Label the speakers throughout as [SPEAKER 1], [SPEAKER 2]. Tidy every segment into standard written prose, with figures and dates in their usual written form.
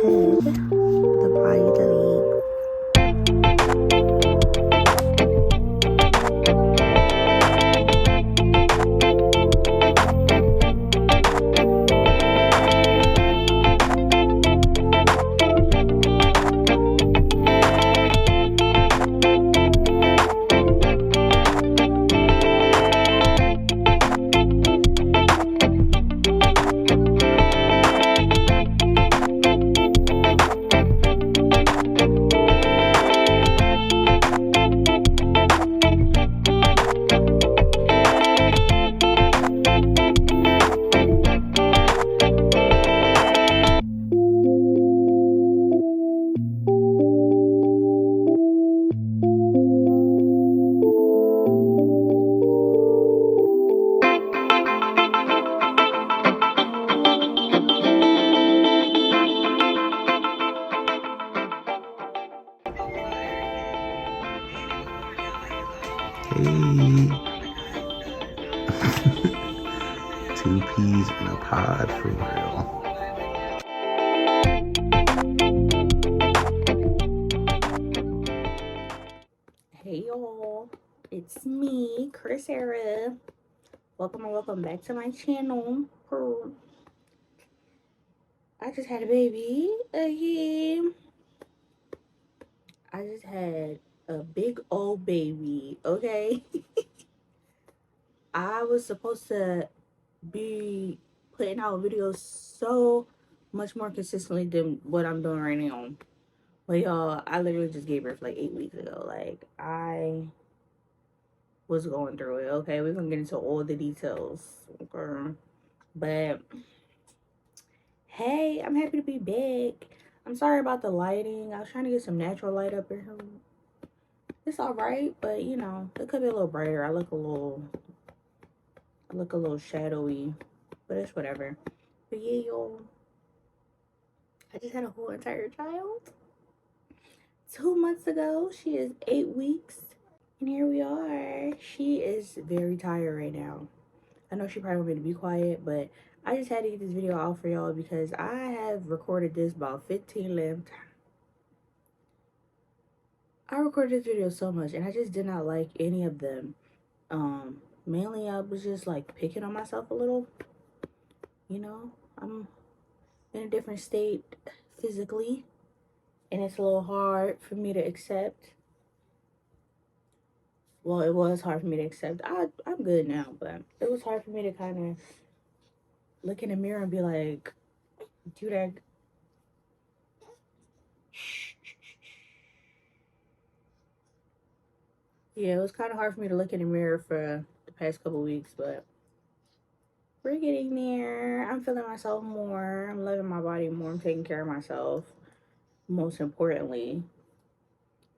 [SPEAKER 1] head, the body, the legs.
[SPEAKER 2] Hey, two peas in a pod for real.
[SPEAKER 1] Hey y'all, it's me, Chris Era. Welcome back to my channel. I just had a baby again. I just had a big old baby, okay? I was supposed to be putting out videos so much more consistently than what I'm doing right now. But y'all, I literally just gave birth like 8 weeks ago. Like, I was going through it, okay? We're gonna get into all the details, okay? But hey, I'm happy to be back. I'm sorry about the lighting. I was trying to get some natural light up in here. It's all right, but you know, it could be a little brighter. I look a little shadowy, but it's whatever. But yeah, y'all, I just had a whole entire child 2 months ago. She is 8 weeks, and here we are. She is very tired right now. I know she probably want me to be quiet, but I just had to get this video out for y'all because I have recorded this about 15 times. I recorded this video so much and I just did not like any of them. Mainly I was just like picking on myself a little. You know, I'm in a different state physically and it's a little hard for me to accept. Well, it was hard for me to accept. I'm good now, but it was hard for me to kind of look in the mirror and be like, do that. Yeah, it was kind of hard for me to look in the mirror for the past couple weeks, but we're getting there. I'm feeling myself more. I'm loving my body more. I'm taking care of myself, most importantly.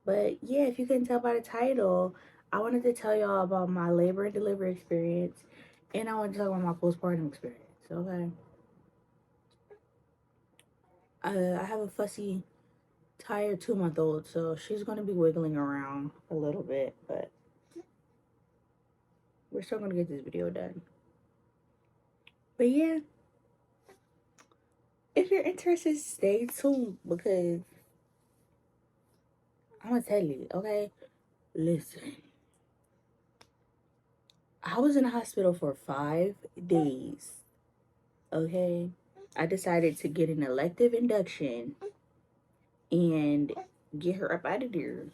[SPEAKER 1] But yeah, if you couldn't tell by the title, I wanted to tell y'all about my labor and delivery experience, and I want to talk about my postpartum experience, okay? I have a fussy, tired 2-month-old, so she's going to be wiggling around a little bit, but we're still going to get this video done. But yeah, if you're interested, stay tuned because I'm going to tell you, okay? Listen. I was in the hospital for 5 days, okay? I decided to get an elective induction and get her up out of there.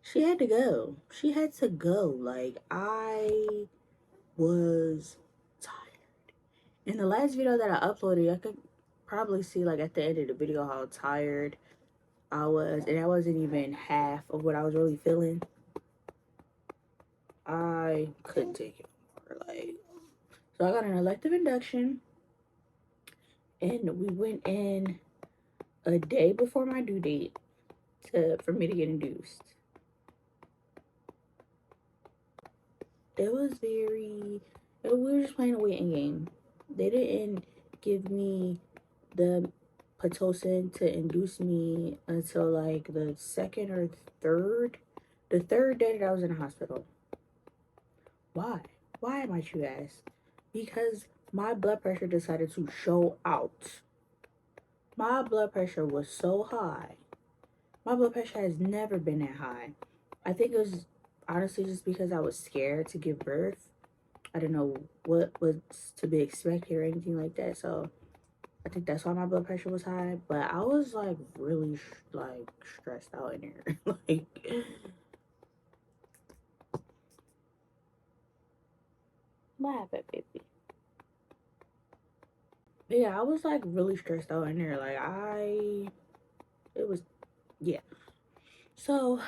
[SPEAKER 1] She had to go. She had to go. Like, I was tired. In the last video that I uploaded, I could probably see, like, at the end of the video how tired I was. And that wasn't even half of what I was really feeling. I couldn't take it more. Like, so I got an elective induction. And we went in a day before my due date for me to get induced. It was we were just playing a waiting game. They didn't give me the Pitocin to induce me until like the second or the third day that I was in the hospital. Why? Why might you ask? Because my blood pressure decided to show out. My blood pressure was so high. My blood pressure has never been that high. I think it was honestly just because I was scared to give birth. I didn't know what was to be expected or anything like that. So I think that's why my blood pressure was high. But I was like really like stressed out in there. Like, what happened, baby? But yeah, I was like really stressed out in there. Like it was, yeah. So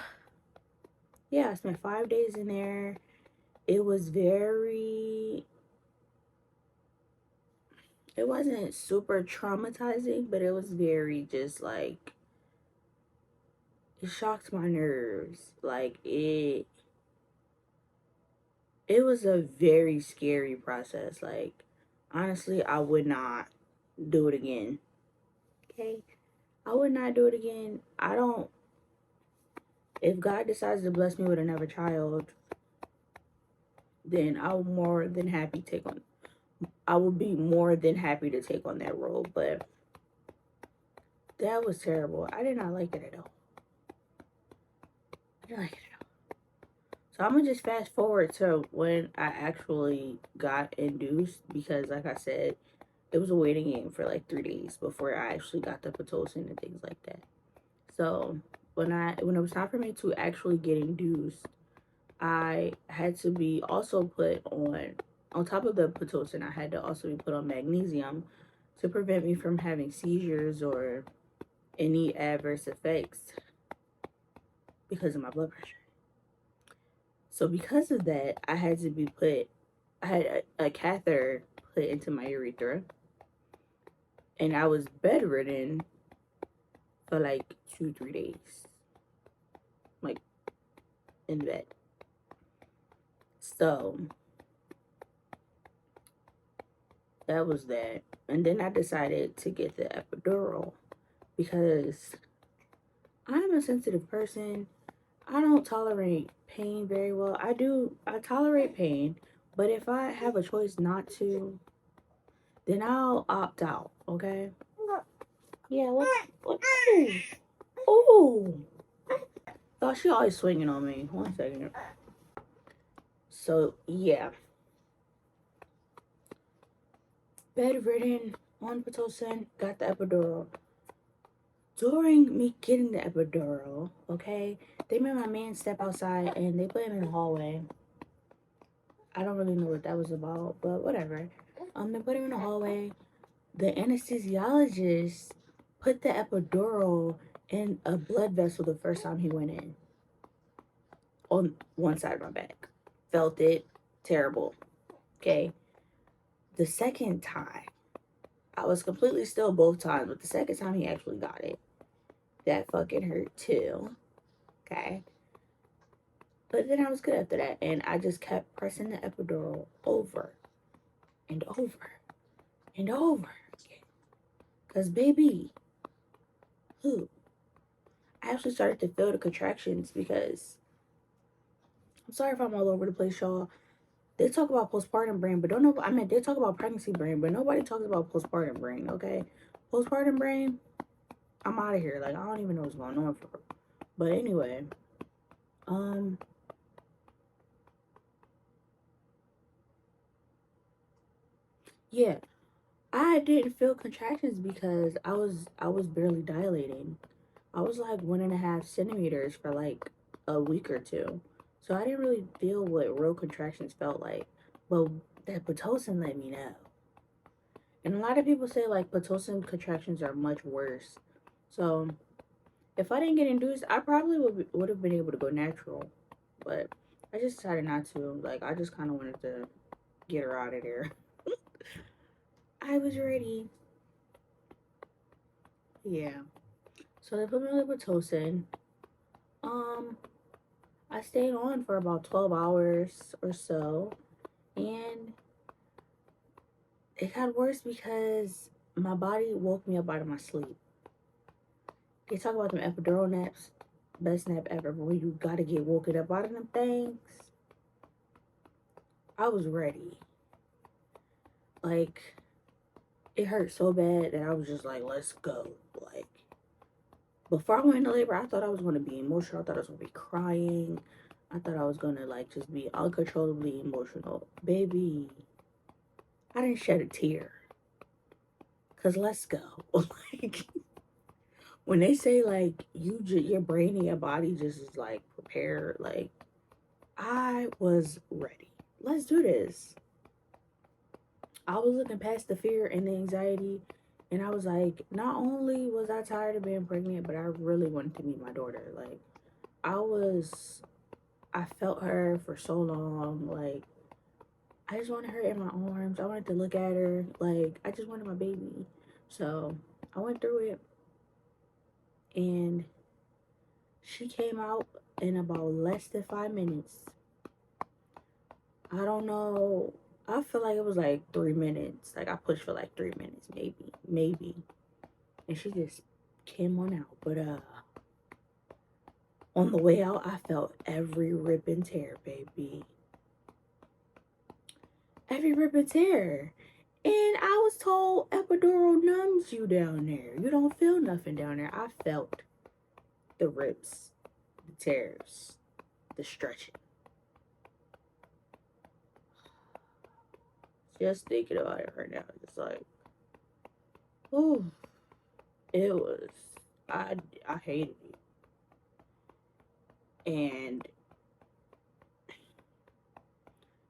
[SPEAKER 1] yeah, I spent 5 days in there. It was very, it wasn't super traumatizing, but it was very just like, it shocked my nerves. Like it was a very scary process. Like, honestly, I would not do it again. Okay? I would not do it again. I don't, if God decides to bless me with another child, then I'll more than happy take on, I will be more than happy to take on that role. But that was terrible. I did not like it at all. I didn't like it at all. So I'm gonna just fast forward to when I actually got induced because, like I said, it was a waiting game for like 3 days before I actually got the pitocin and things like that. So when it was time for me to actually get induced, I had to be also put on top of the pitocin. I had to also be put on magnesium to prevent me from having seizures or any adverse effects because of my blood pressure. So because of that, I had to be put. I had a catheter put into my urethra, and I was bedridden for like 2 3 days, like in bed. So that was that. And then I decided to get the epidural because I'm a sensitive person. I don't tolerate pain very well. I tolerate pain, but if I have a choice not to, then I'll opt out, okay? Yeah, what? Ooh. Ooh. Oh, she always swinging on me. 1 second. So, yeah. Bedridden, on Pitocin, got the epidural. During me getting the epidural, okay, they made my man step outside and they put him in the hallway. I don't really know what that was about, but whatever. They put him in the hallway. The anesthesiologist put the epidural in a blood vessel the first time he went in on one side of my back. Felt it, terrible. Okay. The second time, I was completely still both times, but the second time he actually got it, that fucking hurt too. Okay. But then I was good after that, and I just kept pressing the epidural over and over and over again. Because, baby, who? I actually started to feel the contractions because I'm sorry if I'm all over the place, y'all. They talk about postpartum brain, but don't know. I mean, they talk about pregnancy brain, but nobody talks about postpartum brain, okay? Postpartum brain, I'm out of here. Like, I don't even know what's going on for real. But anyway, um, yeah, I didn't feel contractions because I was barely dilating. I was like 1.5 centimeters for like a week or two. So I didn't really feel what real contractions felt like. But that Pitocin let me know. And a lot of people say like Pitocin contractions are much worse. So if I didn't get induced, I probably would have been able to go natural. But I just decided not to. Like, I just kind of wanted to get her out of there. I was ready. Yeah. So they put me on the Pitocin. Um, I stayed on for about 12 hours or so. And it got worse because my body woke me up out of my sleep. They talk about them epidural naps, best nap ever, but when you gotta get woken up out of them things, I was ready. Like, It hurt so bad that I was just like, let's go. Like, before I went into labor, I thought I was going to be emotional. I thought I was going to be crying. I thought I was going to, like, just be uncontrollably emotional. Baby, I didn't shed a tear. Because let's go. Like, when they say, like, your brain and your body just is, like, prepared, like, I was ready. Let's do this. I was looking past the fear and the anxiety, and I was like, not only was I tired of being pregnant, but I really wanted to meet my daughter. Like, I was, I felt her for so long. Like, I just wanted her in my arms. I wanted to look at her. Like, I just wanted my baby. So I went through it, and she came out in about less than 5 minutes. I don't know. I feel like it was like 3 minutes. Like, I pushed for like 3 minutes, maybe. And she just came on out. But on the way out, I felt every rip and tear, baby. Every rip and tear. And I was told epidural numbs you down there. You don't feel nothing down there. I felt the rips, the tears, the stretching. Just thinking about it right now, it's like, ooh, it was. I hated it. And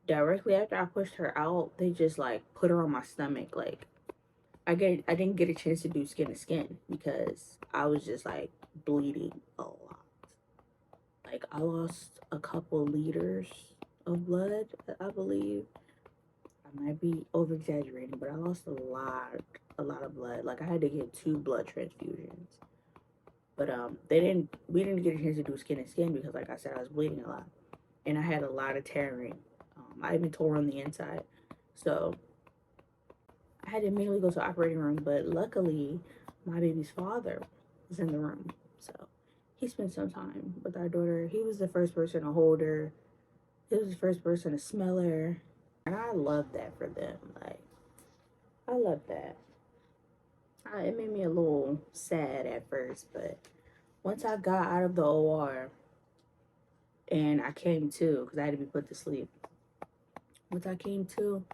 [SPEAKER 1] directly after I pushed her out, they just like put her on my stomach. Like, I didn't get a chance to do skin to skin because I was just like bleeding a lot. Like, I lost a couple liters of blood, I believe. I might be over exaggerating, but I lost a lot of blood. Like, I had to get 2 blood transfusions. But we didn't get a chance to do skin to skin because, like I said, I was bleeding a lot, and I had a lot of tearing. I even tore on the inside, so I had to immediately go to the operating room. But luckily, my baby's father was in the room, so he spent some time with our daughter. He was the first person to hold her. He was the first person to smell her, and I love that for them. Like, I love that. It made me a little sad at first, but once I got out of the OR and I came to, because I had to be put to sleep. Once I came to,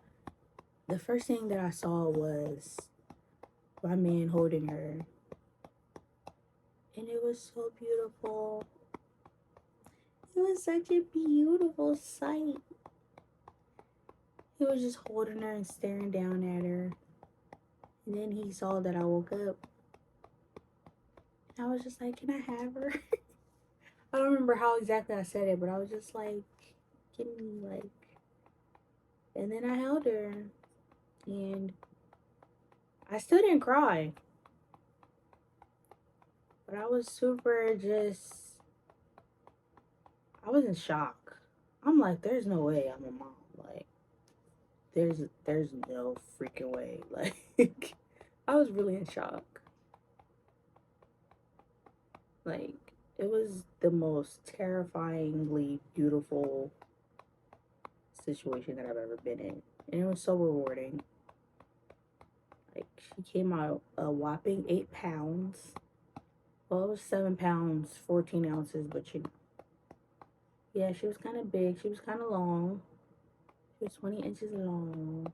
[SPEAKER 1] the first thing that I saw was my man holding her. And it was so beautiful. It was such a beautiful sight. He was just holding her and staring down at her. And then he saw that I woke up. And I was just like, can I have her? I don't remember how exactly I said it, but I was just like, give me, like. And then I held her. And I still didn't cry. But I was super just, I was in shock. I'm like, there's no way I'm a mom. Like, there's no freaking way. Like, I was really in shock. Like, it was the most terrifyingly beautiful situation that I've ever been in. And it was so rewarding. Like, she came out a whopping 8 pounds. Well, it was 7 pounds, 14 ounces, but yeah, she was kind of big. She was kind of long. She was 20 inches long.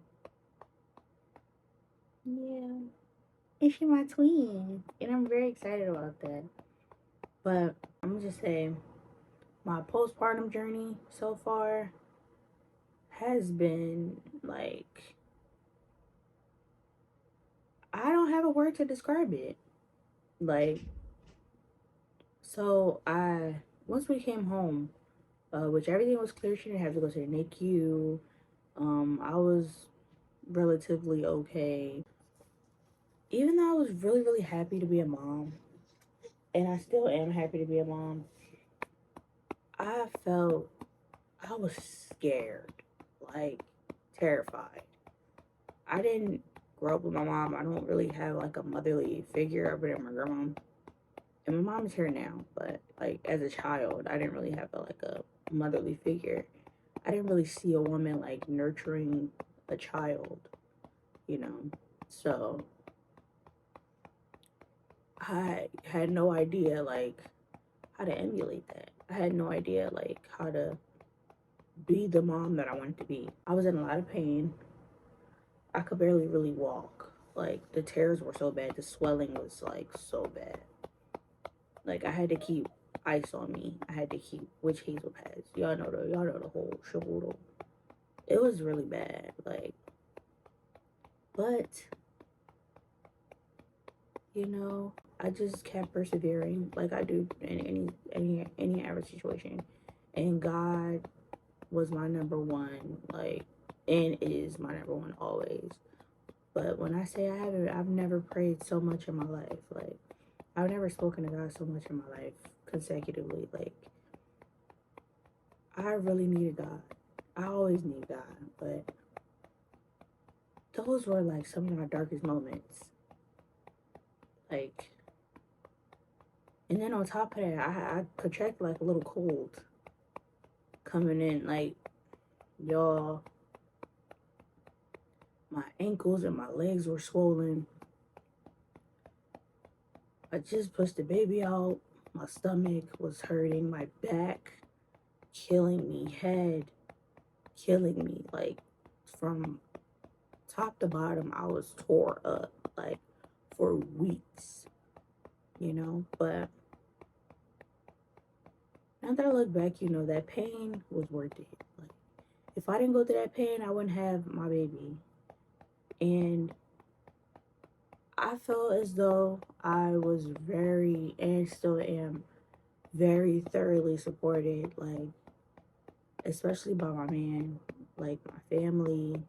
[SPEAKER 1] Yeah. And she my twin. And I'm very excited about that. But I'm going to just say, my postpartum journey so far has been like, I don't have a word to describe it. Like, so once we came home, which everything was clear, she didn't have to go to the NICU. I was relatively okay. Even though I was really, really happy to be a mom, and I still am happy to be a mom, I felt I was scared, like terrified. I didn't grow up with my mom. I don't really have like a motherly figure other than my grandma. And my mom is here now, but like as a child, I didn't really have like a motherly figure. I didn't really see a woman like nurturing a child, you know. So I had no idea like how to emulate that. I had no idea like how to be the mom that I wanted to be. I was in a lot of pain. I could barely really walk. Like the tears were so bad, the swelling was like so bad. Like I had to keep ice on me. I had to keep witch hazel pads. Y'all know the whole shaboodle. It was really bad. Like, but I just kept persevering like I do in any average situation. And God was my number one, like, and is my number one always. But when I say I've never prayed so much in my life. Like, I've never spoken to God so much in my life consecutively. Like, I really needed God. I always need God, but those were like some of my darkest moments. Like, and then on top of that, I contracted like a little cold coming in. Like, y'all, my ankles and my legs were swollen. I just pushed the baby out. My stomach was hurting. My back killing me. Head killing me. Like, from top to bottom, I was tore up. Like, for weeks. But now that I look back, that pain was worth it. Like, if I didn't go through that pain, I wouldn't have my baby. And I felt as though I was very, and still am, very thoroughly supported, like, especially by my man, like my family,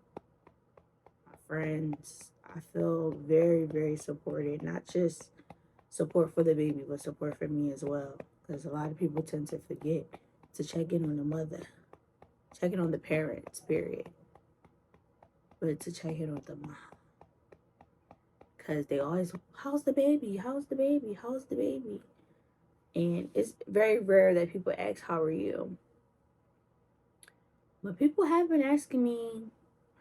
[SPEAKER 1] my friends. I feel very, very supported. Not just support for the baby, but support for me as well. Because a lot of people tend to forget to check in on the mother, check in on the parents, period. But to check in on the mom. Because they always, how's the baby? How's the baby? How's the baby? And it's very rare that people ask, how are you? But people have been asking me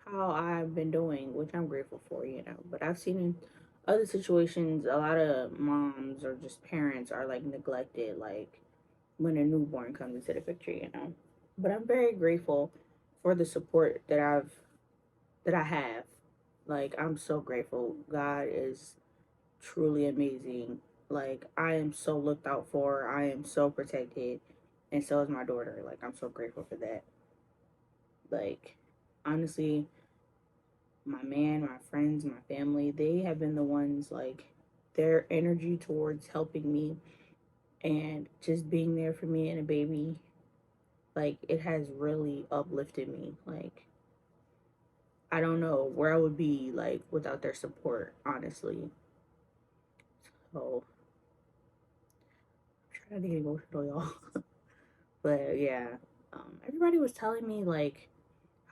[SPEAKER 1] how I've been doing, which I'm grateful for. But I've seen in other situations, a lot of moms or just parents are like neglected, like when a newborn comes into the picture. But I'm very grateful for the support that I have. Like, I'm so grateful. God is truly amazing. Like, I am so looked out for. I am so protected. And so is my daughter. Like, I'm so grateful for that. Like, honestly, my man, my friends, my family, they have been the ones, like, their energy towards helping me and just being there for me and a baby, like, it has really uplifted me. Like, I don't know where I would be, like, without their support, honestly. So, I'm trying to get emotional, y'all. But yeah, everybody was telling me, like,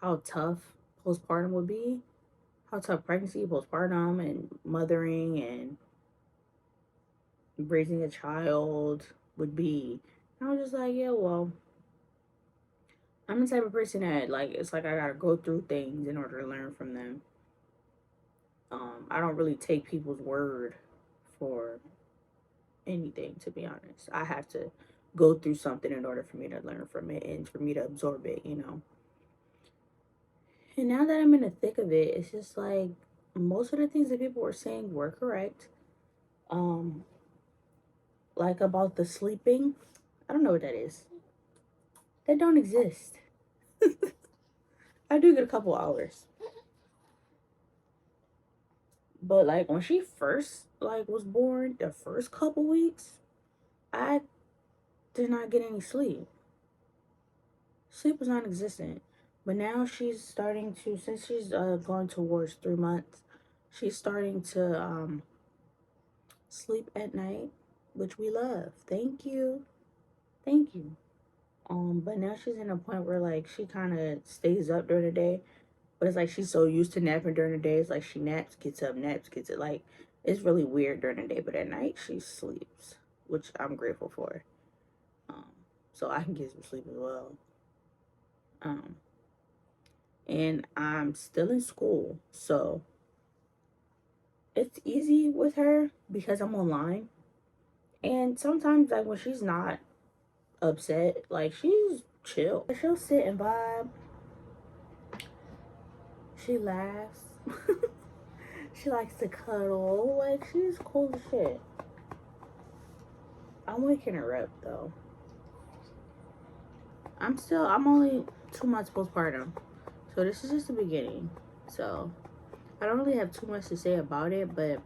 [SPEAKER 1] how tough postpartum would be, how tough pregnancy, postpartum, and mothering and raising a child would be. And I was just like, yeah, well, I'm the type of person that, like, it's like I gotta go through things in order to learn from them. I don't really take people's word for anything, to be honest. I have to go through something in order for me to learn from it and for me to absorb it. And now that I'm in the thick of it, it's just like most of the things that people were saying were correct. Um, like about the sleeping, I don't know what that is. That don't exist. I do get a couple hours. But like when she first like was born, the first couple weeks, I did not get any sleep. Sleep was non-existent. But now she's starting to, since she's going towards 3 months, she's starting to sleep at night, which we love. Thank you, thank you. But now she's in a point where like she kind of stays up during the day, but it's like she's so used to napping during the day. It's like she naps, gets up, naps, gets it. Like, it's really weird during the day, but at night she sleeps, which I'm grateful for. Um, so I can get some sleep as well. Um, and I'm still in school, so it's easy with her because I'm online. And sometimes, like, when she's not upset, like, she's chill. She'll sit and vibe. She laughs. She likes to cuddle. Like, she's cool as shit. I'm waking her up, though. I'm only 2 months postpartum. So this is just the beginning. So I don't really have too much to say about it, but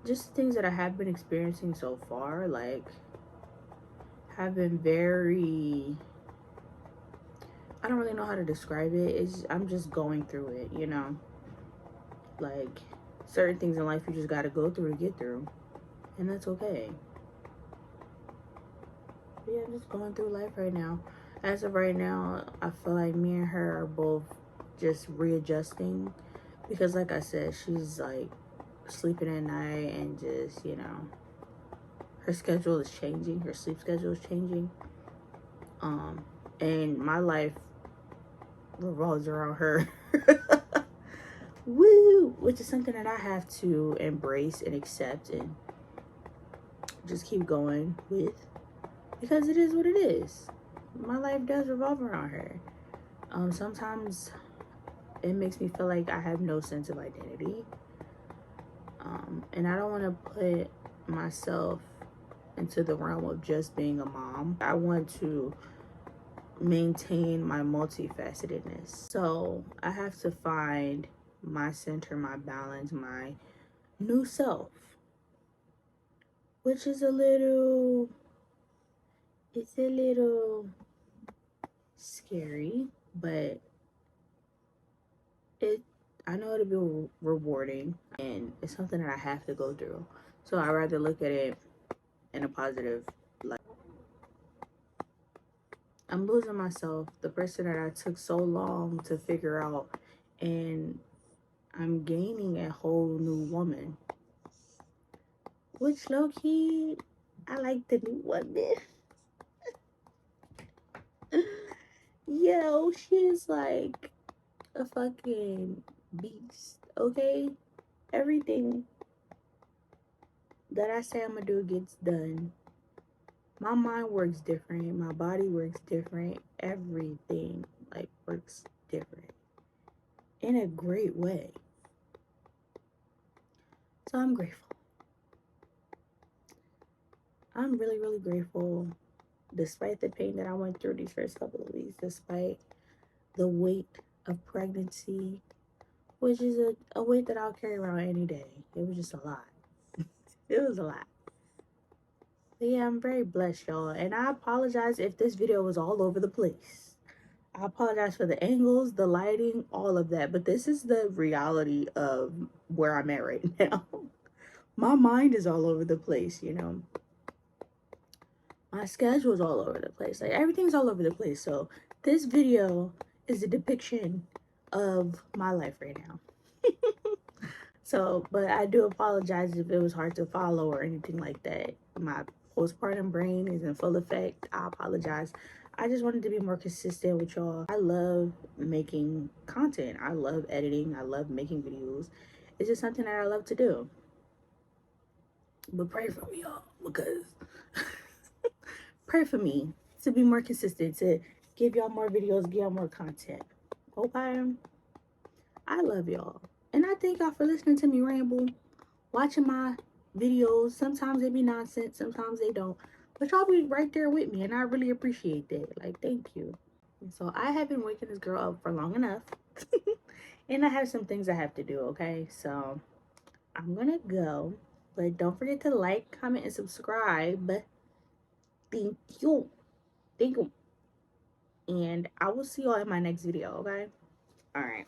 [SPEAKER 1] just things that I have been experiencing so far, like, have been very, I don't really know how to describe it. I'm just going through it, you know? Like, certain things in life you just gotta go through to get through. And that's okay. But yeah, I'm just going through life right now. As of right now, I feel like me and her are both just readjusting. Because like I said, she's like sleeping at night and just, you know, her schedule is changing. Her sleep schedule is changing. And my life revolves around her. Woo! Which is something that I have to embrace and accept and just keep going with, because it is what it is. My life does revolve around her. Sometimes it makes me feel like I have no sense of identity. And I don't want to put myself into the realm of just being a mom. I want to maintain my multifacetedness. So I have to find my center, my balance, my new self, which is it's a little scary, but I know it'll be rewarding, and it's something that I have to go through. So I rather look at it in a positive light. I'm losing myself, the person that I took so long to figure out, and I'm gaining a whole new woman. Which, low key, I like the new woman. Yo, she's like a fucking beast, okay? Everything that I say I'm gonna do gets done. My mind works different, my body works different, everything like works different in a great way. So I'm grateful. I'm really, really grateful, despite the pain that I went through these first couple of weeks, despite the weight of pregnancy, which is a weight that I'll carry around any day. It was just a lot. It was a lot. But yeah, I'm very blessed, y'all. And I apologize if this video was all over the place. I apologize for the angles, the lighting, all of that. But this is the reality of where I'm at right now. My mind is all over the place, you know. My schedule's all over the place. Like, everything's all over the place. So this video is a depiction of my life right now. So, but I do apologize if it was hard to follow or anything like that. My postpartum brain is in full effect. I apologize. I just wanted to be more consistent with y'all. I love making content. I love editing. I love making videos. It's just something that I love to do. But pray for me, y'all, because pray for me to be more consistent, to give y'all more videos, give y'all more content. Okay? I love y'all. And I thank y'all for listening to me ramble, watching my videos. Sometimes they be nonsense, sometimes they don't. But y'all be right there with me, and I really appreciate that. Like, thank you. And so I have been waking this girl up for long enough. And I have some things I have to do, okay? So I'm gonna go. But don't forget to like, comment, and subscribe. Thank you. Thank you. And I will see y'all in my next video, okay? All right.